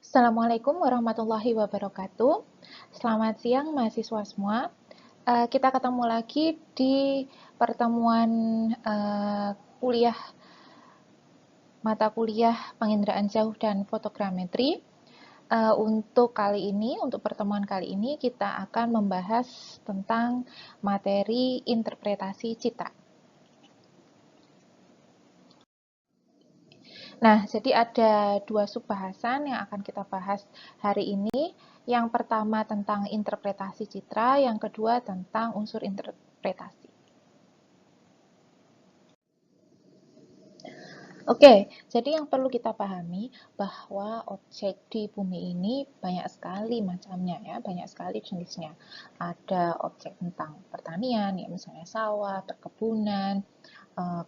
Assalamualaikum warahmatullahi wabarakatuh. Selamat siang mahasiswa semua. Kita ketemu lagi di pertemuan kuliah mata kuliah penginderaan jauh dan fotogrametri. Untuk pertemuan kali ini kita akan membahas tentang materi interpretasi citra. Nah, jadi ada dua subbahasan yang akan kita bahas hari ini. Yang pertama tentang interpretasi citra, yang kedua tentang unsur interpretasi. Oke, jadi yang perlu kita pahami bahwa objek di bumi ini banyak sekali macamnya ya, banyak sekali jenisnya. Ada objek tentang pertanian, ya misalnya sawah, perkebunan,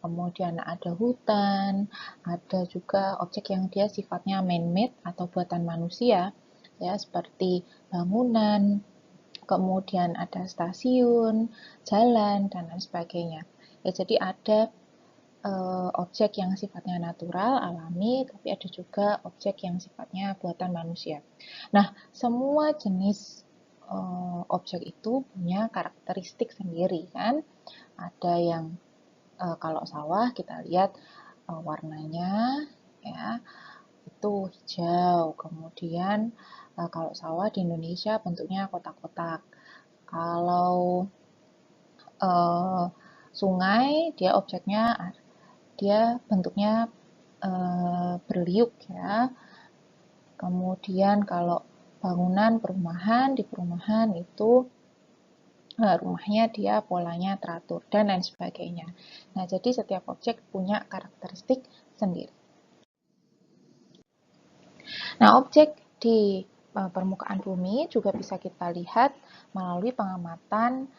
kemudian ada hutan, ada juga objek yang dia sifatnya man-made atau buatan manusia, ya seperti bangunan, kemudian ada stasiun, jalan, dan lain sebagainya. Ya, jadi ada objek yang sifatnya natural, alami, tapi ada juga objek yang sifatnya buatan manusia. Nah, semua jenis objek itu punya karakteristik sendiri kan. Ada yang kalau sawah kita lihat warnanya ya itu hijau. Kemudian kalau sawah di Indonesia bentuknya kotak-kotak. Kalau sungai dia bentuknya berliuk ya. Kemudian kalau bangunan perumahan, di perumahan itu rumahnya dia polanya teratur dan lain sebagainya. Nah, jadi setiap objek punya karakteristik sendiri. Nah, objek di permukaan bumi juga bisa kita lihat melalui pengamatan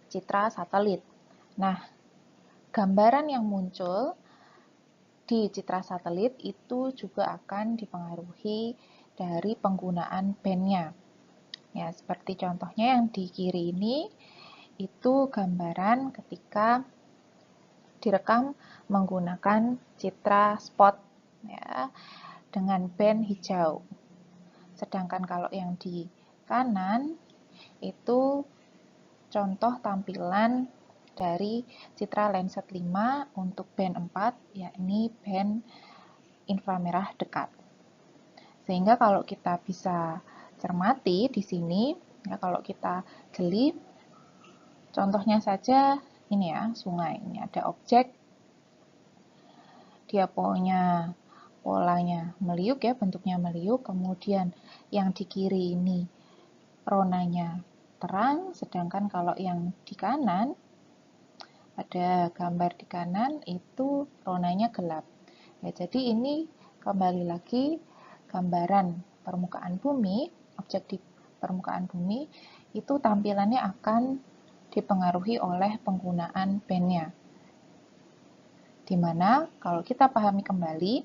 citra satelit. Nah, gambaran yang muncul di citra satelit itu juga akan dipengaruhi dari penggunaan bandnya. Ya, seperti contohnya yang di kiri ini, itu gambaran ketika direkam menggunakan citra spot ya, dengan band hijau. Sedangkan kalau yang di kanan itu contoh tampilan dari citra Landsat 5 untuk band 4, yakni band inframerah dekat. Sehingga kalau kita bisa cermati di sini, ya kalau kita jeli, contohnya saja ini ya, sungai. Ini ada objek, dia polanya meliuk ya, bentuknya meliuk. Kemudian yang di kiri ini ronanya terang, sedangkan kalau yang di kanan, ada gambar di kanan itu ronanya gelap. Ya, jadi ini kembali lagi gambaran permukaan bumi, objek di permukaan bumi itu tampilannya akan dipengaruhi oleh penggunaan bandnya. Dimana kalau kita pahami kembali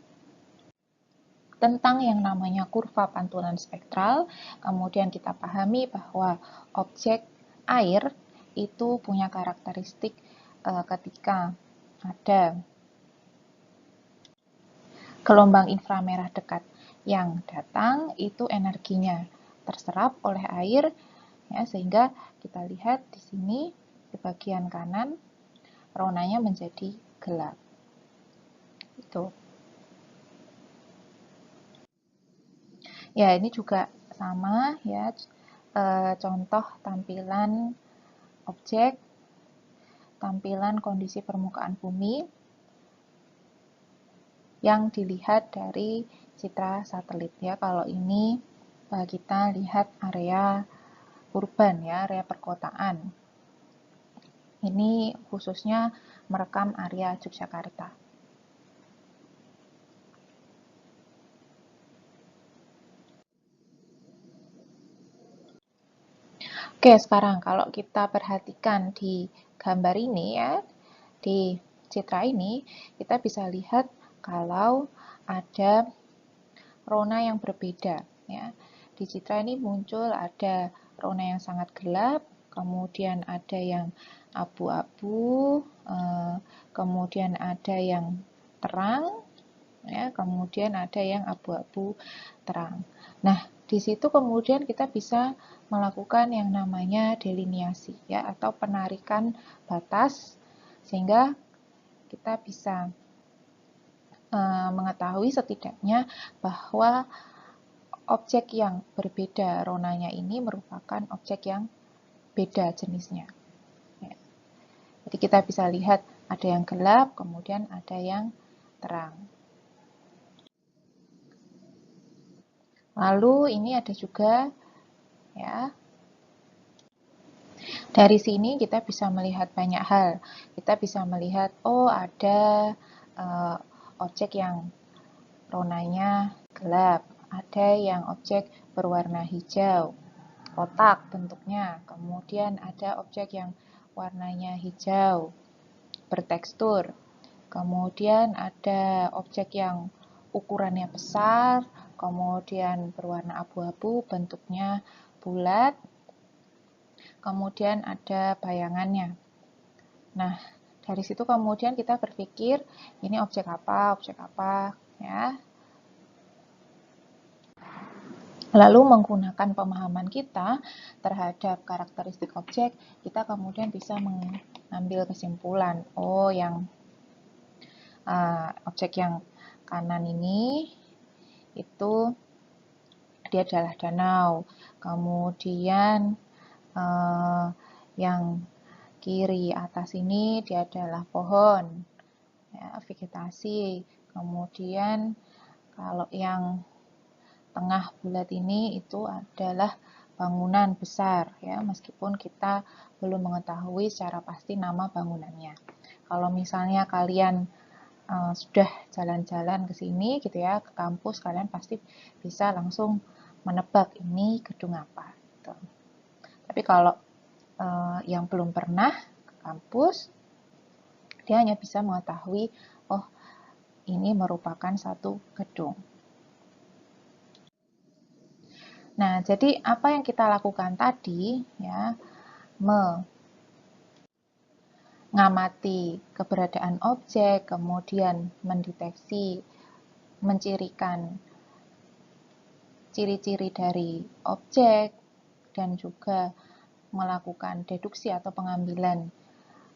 tentang yang namanya kurva pantulan spektral, kemudian kita pahami bahwa objek air itu punya karakteristik ketika ada gelombang inframerah dekat yang datang, itu energinya terserap oleh air, ya, sehingga kita lihat di sini di bagian kanan ronanya menjadi gelap. Itu. Ya, ini juga sama ya, contoh tampilan objek, tampilan kondisi permukaan bumi yang dilihat dari citra satelit ya. Kalau ini kita lihat area urban ya, area perkotaan. Ini khususnya merekam area Yogyakarta. Oke, sekarang kalau kita perhatikan di gambar ini ya, di citra ini, kita bisa lihat kalau ada rona yang berbeda ya. Di citra ini muncul ada rona yang sangat gelap, kemudian ada yang abu-abu, kemudian ada yang terang, ya, kemudian ada yang abu-abu terang. Nah, di situ kemudian kita bisa melakukan yang namanya deliniasi ya, atau penarikan batas, sehingga kita bisa mengetahui setidaknya bahwa objek yang berbeda ronanya ini merupakan objek yang beda jenisnya. Ya. Jadi kita bisa lihat ada yang gelap, kemudian ada yang terang. Lalu ini ada juga ya. Dari sini kita bisa melihat banyak hal. Kita bisa melihat ada objek yang ronanya gelap, ada yang objek berwarna hijau, kotak bentuknya. Kemudian ada objek yang warnanya hijau, bertekstur. Kemudian ada objek yang ukurannya besar, kemudian berwarna abu-abu, bentuknya bulat. Kemudian ada bayangannya. Nah, dari situ kemudian kita berpikir ini objek apa ya. Lalu menggunakan pemahaman kita terhadap karakteristik objek, kita kemudian bisa mengambil kesimpulan, yang objek yang kanan ini itu dia adalah danau. Kemudian yang kiri atas ini dia adalah pohon, ya, vegetasi. Kemudian kalau yang tengah bulat ini itu adalah bangunan besar ya, meskipun kita belum mengetahui secara pasti nama bangunannya. Kalau misalnya kalian sudah jalan-jalan ke sini gitu ya, ke kampus, kalian pasti bisa langsung menebak ini gedung apa gitu. Tapi kalau yang belum pernah ke kampus, dia hanya bisa mengetahui ini merupakan satu gedung. Nah, jadi apa yang kita lakukan tadi ya, mengamati keberadaan objek, kemudian mendeteksi, mencirikan ciri-ciri dari objek, dan juga melakukan deduksi atau pengambilan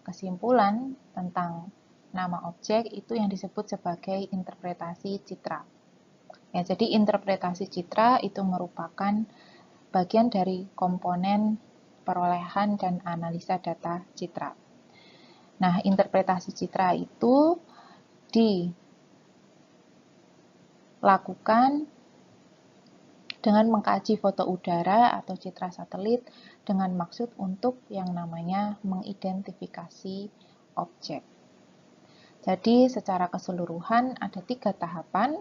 kesimpulan tentang nama objek, itu yang disebut sebagai interpretasi citra. Ya, jadi interpretasi citra itu merupakan bagian dari komponen perolehan dan analisa data citra. Nah, interpretasi citra itu dilakukan dengan mengkaji foto udara atau citra satelit dengan maksud untuk yang namanya mengidentifikasi objek. Jadi secara keseluruhan ada 3 tahapan.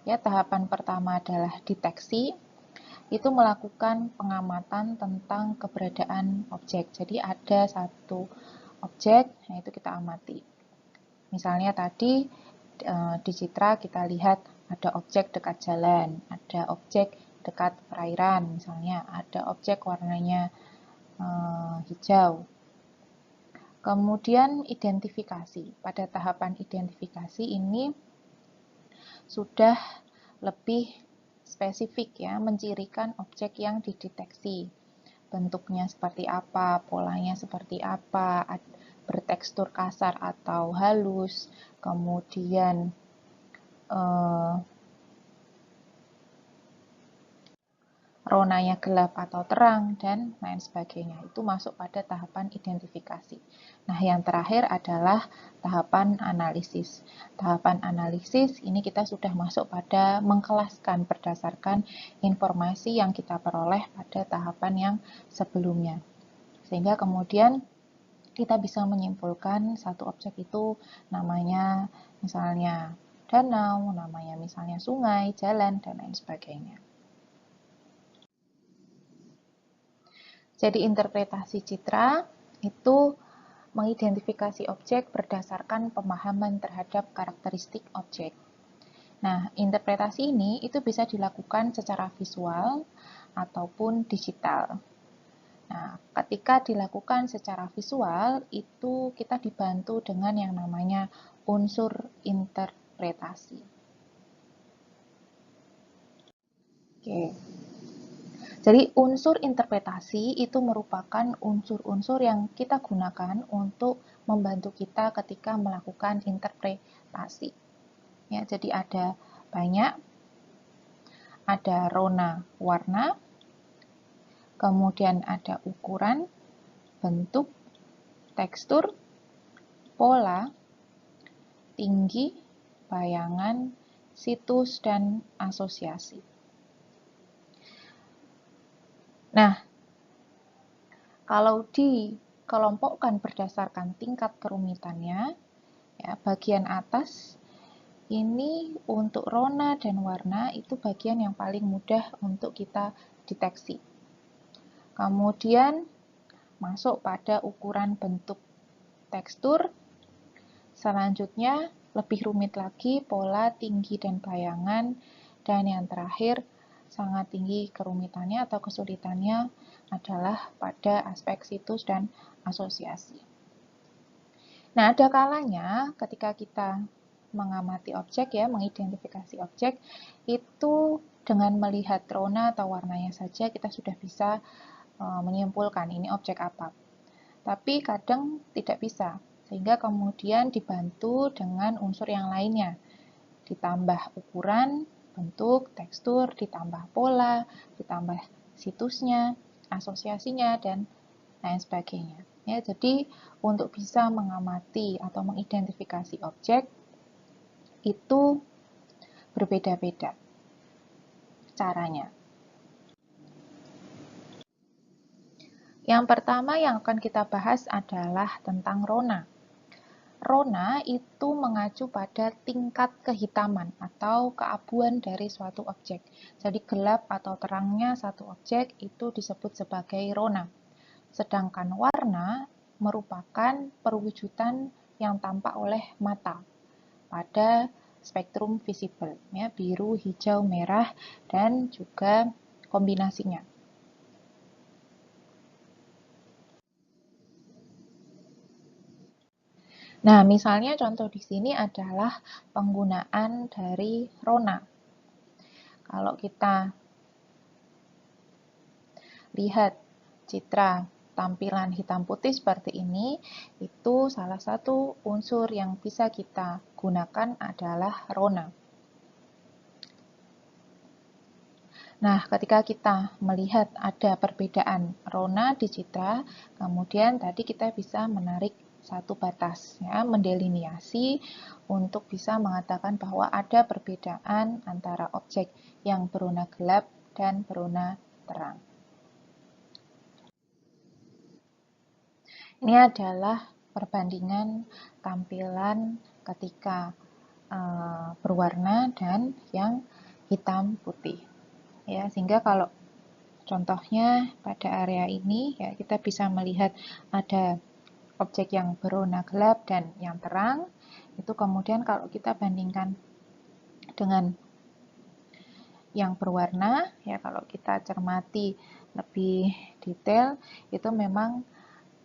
Ya, tahapan pertama adalah deteksi, itu melakukan pengamatan tentang keberadaan objek. Jadi ada satu objek, yaitu kita amati. Misalnya tadi di citra kita lihat ada objek dekat jalan, ada objek dekat perairan, misalnya ada objek warnanya hijau. Kemudian identifikasi. Pada tahapan identifikasi ini sudah lebih spesifik ya, mencirikan objek yang dideteksi. Bentuknya seperti apa, polanya seperti apa, bertekstur kasar atau halus, kemudian ronanya gelap atau terang, dan lain sebagainya. Itu masuk pada tahapan identifikasi. Nah, yang terakhir adalah tahapan analisis. Tahapan analisis ini kita sudah masuk pada mengkelaskan berdasarkan informasi yang kita peroleh pada tahapan yang sebelumnya. Sehingga kemudian kita bisa menyimpulkan satu objek itu namanya misalnya danau, namanya misalnya sungai, jalan, dan lain sebagainya. Jadi interpretasi citra itu mengidentifikasi objek berdasarkan pemahaman terhadap karakteristik objek. Nah, interpretasi ini itu bisa dilakukan secara visual ataupun digital. Nah, ketika dilakukan secara visual, itu kita dibantu dengan yang namanya unsur interpretasi. Oke. Jadi unsur interpretasi itu merupakan unsur-unsur yang kita gunakan untuk membantu kita ketika melakukan interpretasi. Ya, jadi ada banyak, ada rona warna, kemudian ada ukuran, bentuk, tekstur, pola, tinggi, bayangan, situs, dan asosiasi. Nah, kalau dikelompokkan berdasarkan tingkat kerumitannya, ya, bagian atas ini untuk rona dan warna itu bagian yang paling mudah untuk kita deteksi. Kemudian masuk pada ukuran bentuk tekstur. Selanjutnya lebih rumit lagi pola, tinggi, dan bayangan. Dan yang terakhir sangat tinggi kerumitannya atau kesulitannya adalah pada aspek situs dan asosiasi. Nah, ada kalanya ketika kita mengamati objek ya, mengidentifikasi objek, itu dengan melihat rona atau warnanya saja kita sudah bisa menyimpulkan ini objek apa. Tapi kadang tidak bisa, sehingga kemudian dibantu dengan unsur yang lainnya. Ditambah ukuran, bentuk, tekstur, ditambah pola, ditambah situsnya, asosiasinya, dan lain sebagainya. Ya, jadi untuk bisa mengamati atau mengidentifikasi objek itu berbeda-beda caranya. Yang pertama yang akan kita bahas adalah tentang rona. Rona itu mengacu pada tingkat kehitaman atau keabuan dari suatu objek. Jadi gelap atau terangnya satu objek itu disebut sebagai rona. Sedangkan warna merupakan perwujudan yang tampak oleh mata pada spektrum visible, ya, biru, hijau, merah, dan juga kombinasinya. Nah, misalnya contoh di sini adalah penggunaan dari rona. Kalau kita lihat citra tampilan hitam putih seperti ini, itu salah satu unsur yang bisa kita gunakan adalah rona. Nah, ketika kita melihat ada perbedaan rona di citra, kemudian tadi kita bisa menarik satu batas, ya, mendeliniasi untuk bisa mengatakan bahwa ada perbedaan antara objek yang berwarna gelap dan berwarna terang. Ini adalah perbandingan tampilan ketika berwarna dan yang hitam putih. Ya, sehingga kalau contohnya pada area ini ya kita bisa melihat ada objek yang berwarna gelap dan yang terang. Itu kemudian kalau kita bandingkan dengan yang berwarna ya, kalau kita cermati lebih detail itu memang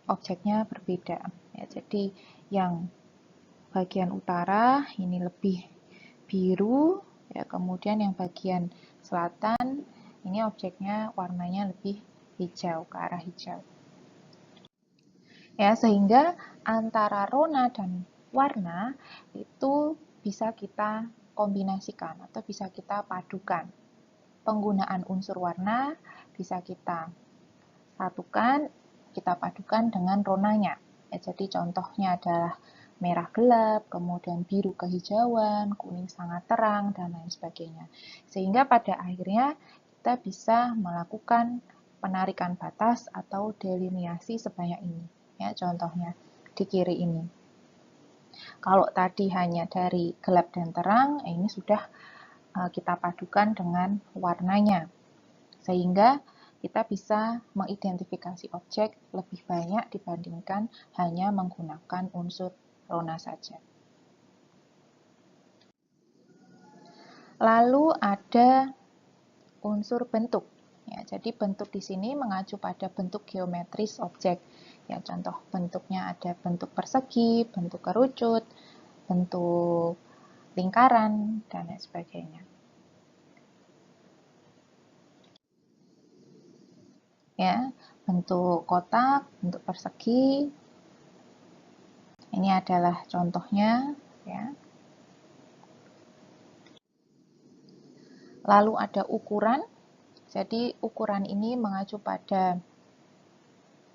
objeknya berbeda ya. Jadi yang bagian utara ini lebih biru ya, kemudian yang bagian selatan ini objeknya warnanya lebih hijau, ke arah hijau. Ya, sehingga antara rona dan warna itu bisa kita kombinasikan atau bisa kita padukan. Penggunaan unsur warna bisa kita satukan, kita padukan dengan ronanya. Ya, jadi contohnya adalah merah gelap, kemudian biru kehijauan, kuning sangat terang, dan lain sebagainya. Sehingga pada akhirnya kita bisa melakukan penarikan batas atau deliniasi sebanyak ini. Ya, contohnya di kiri ini. Kalau tadi hanya dari gelap dan terang, ini sudah kita padukan dengan warnanya. Sehingga kita bisa mengidentifikasi objek lebih banyak dibandingkan hanya menggunakan unsur rona saja. Lalu ada unsur bentuk. Ya, jadi bentuk di sini mengacu pada bentuk geometris objek. Ya, contoh bentuknya ada bentuk persegi, bentuk kerucut, bentuk lingkaran, dan lain sebagainya. ya, bentuk kotak, bentuk persegi. Ini adalah contohnya, ya. Lalu ada ukuran. Jadi ukuran ini mengacu pada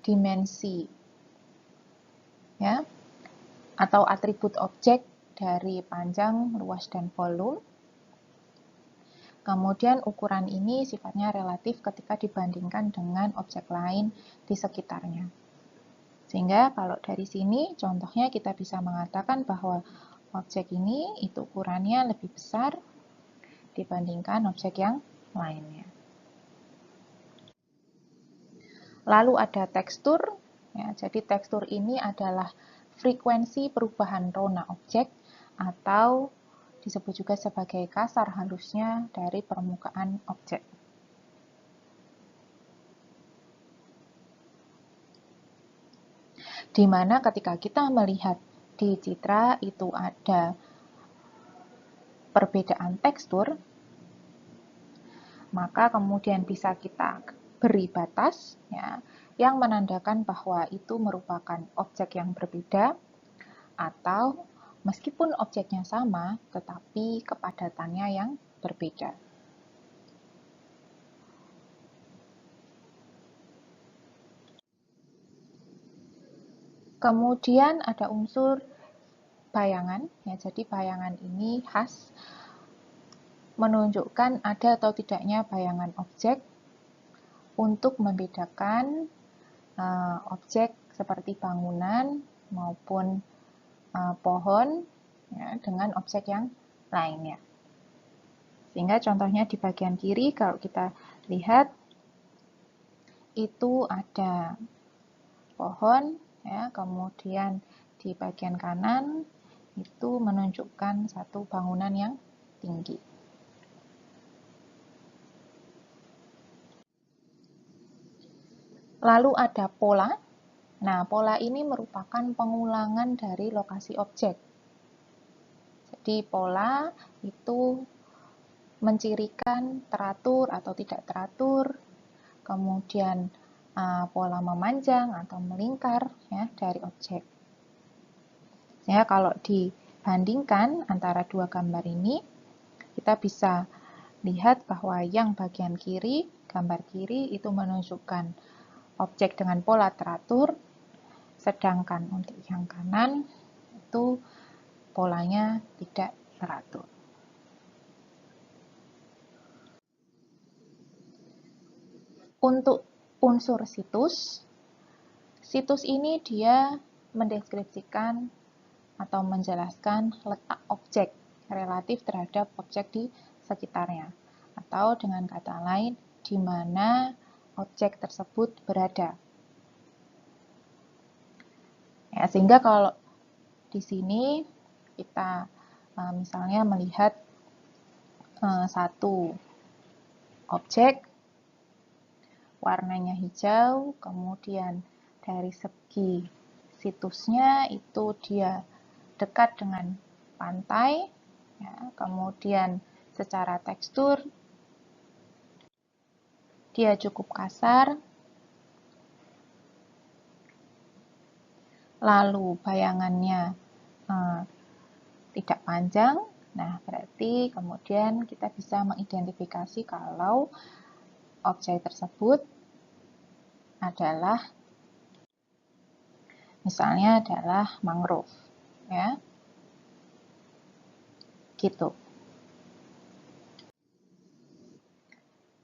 dimensi, ya, atau atribut objek dari panjang, luas, dan volume. Kemudian ukuran ini sifatnya relatif ketika dibandingkan dengan objek lain di sekitarnya. Sehingga kalau dari sini contohnya kita bisa mengatakan bahwa objek ini itu ukurannya lebih besar dibandingkan objek yang lainnya. Lalu ada tekstur, ya, jadi tekstur ini adalah frekuensi perubahan rona objek atau disebut juga sebagai kasar halusnya dari permukaan objek. Di mana ketika kita melihat di citra itu ada perbedaan tekstur, maka kemudian bisa kita beri batas, ya, yang menandakan bahwa itu merupakan objek yang berbeda, atau meskipun objeknya sama, tetapi kepadatannya yang berbeda. Kemudian ada unsur bayangan, ya, jadi bayangan ini khas menunjukkan ada atau tidaknya bayangan objek untuk membedakan objek seperti bangunan maupun pohon, ya, dengan objek yang lainnya. Sehingga contohnya di bagian kiri kalau kita lihat itu ada pohon, ya, kemudian di bagian kanan itu menunjukkan satu bangunan yang tinggi. Lalu ada pola. Nah, pola ini merupakan pengulangan dari lokasi objek. Jadi pola itu mencirikan teratur atau tidak teratur, kemudian pola memanjang atau melingkar, ya, dari objek. Ya, kalau dibandingkan antara dua gambar ini, kita bisa lihat bahwa yang bagian kiri, gambar kiri itu menunjukkan objek dengan pola teratur, sedangkan untuk yang kanan itu polanya tidak teratur. Untuk unsur situs, situs ini dia mendeskripsikan atau menjelaskan letak objek relatif terhadap objek di sekitarnya, atau dengan kata lain, di mana objek tersebut berada. Ya, sehingga kalau di sini kita misalnya melihat satu objek warnanya hijau, kemudian dari segi situsnya itu dia dekat dengan pantai, ya, kemudian secara tekstur dia cukup kasar, lalu bayangannya tidak panjang. Nah, berarti kemudian kita bisa mengidentifikasi kalau objek tersebut adalah misalnya adalah mangrove, ya. Gitu.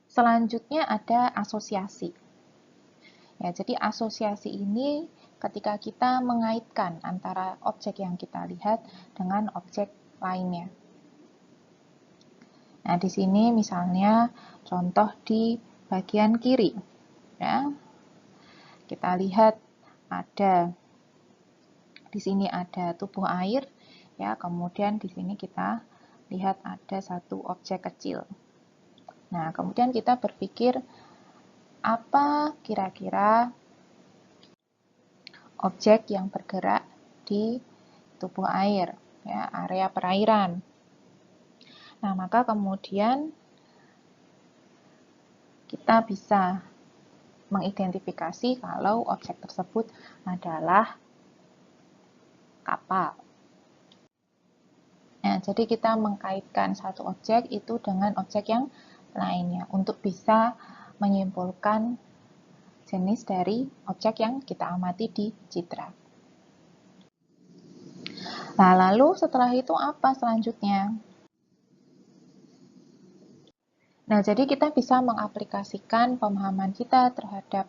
Selanjutnya ada asosiasi. Ya, jadi asosiasi ini ketika kita mengaitkan antara objek yang kita lihat dengan objek lainnya. Nah, di sini misalnya contoh di bagian kiri, ya. Kita lihat ada di sini ada tubuh air, ya, kemudian di sini kita lihat ada satu objek kecil. Nah, kemudian kita berpikir apa kira-kira objek yang bergerak di tubuh air, ya, area perairan. Nah, maka kemudian kita bisa mengidentifikasi kalau objek tersebut adalah kapal. Nah, jadi kita mengkaitkan satu objek itu dengan objek yang lainnya untuk bisa menyimpulkan jenis dari objek yang kita amati di citra. Nah, lalu setelah itu apa selanjutnya? Nah, jadi kita bisa mengaplikasikan pemahaman kita terhadap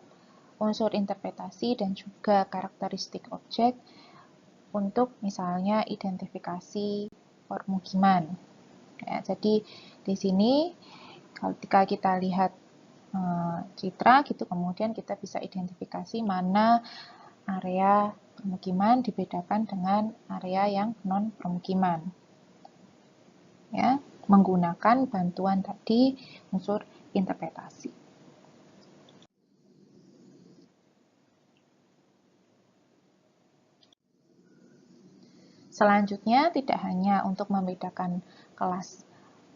unsur interpretasi dan juga karakteristik objek untuk misalnya identifikasi permukiman. Ya, jadi di sini ketika kita lihat citra gitu, kemudian kita bisa identifikasi mana area permukiman dibedakan dengan area yang non permukiman. Ya, menggunakan bantuan tadi unsur interpretasi. Selanjutnya, tidak hanya untuk membedakan kelas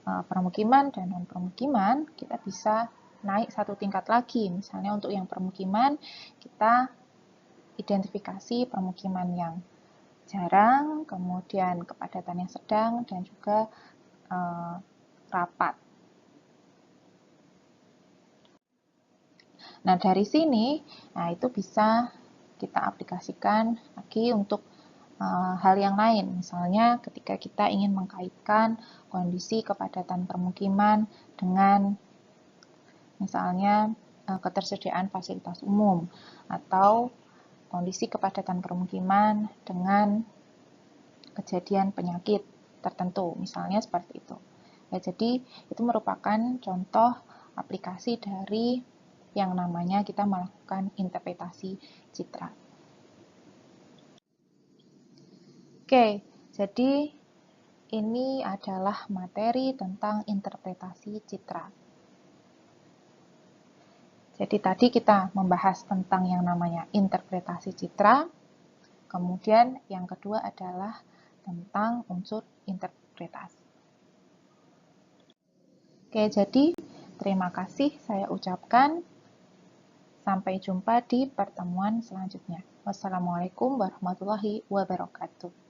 permukiman dan non-permukiman, kita bisa naik satu tingkat lagi. Misalnya untuk yang permukiman, kita identifikasi permukiman yang jarang, kemudian kepadatan yang sedang, dan juga rapat. Nah, dari sini, itu bisa kita aplikasikan lagi untuk hal yang lain. Misalnya ketika kita ingin mengkaitkan kondisi kepadatan permukiman dengan misalnya ketersediaan fasilitas umum atau kondisi kepadatan permukiman dengan kejadian penyakit tertentu, misalnya seperti itu. Ya, jadi itu merupakan contoh aplikasi dari yang namanya kita melakukan interpretasi citra. Oke, jadi ini adalah materi tentang interpretasi citra. Jadi tadi kita membahas tentang yang namanya interpretasi citra, kemudian yang kedua adalah tentang unsur interpretasi. Oke, jadi terima kasih saya ucapkan. Sampai jumpa di pertemuan selanjutnya. Wassalamualaikum warahmatullahi wabarakatuh.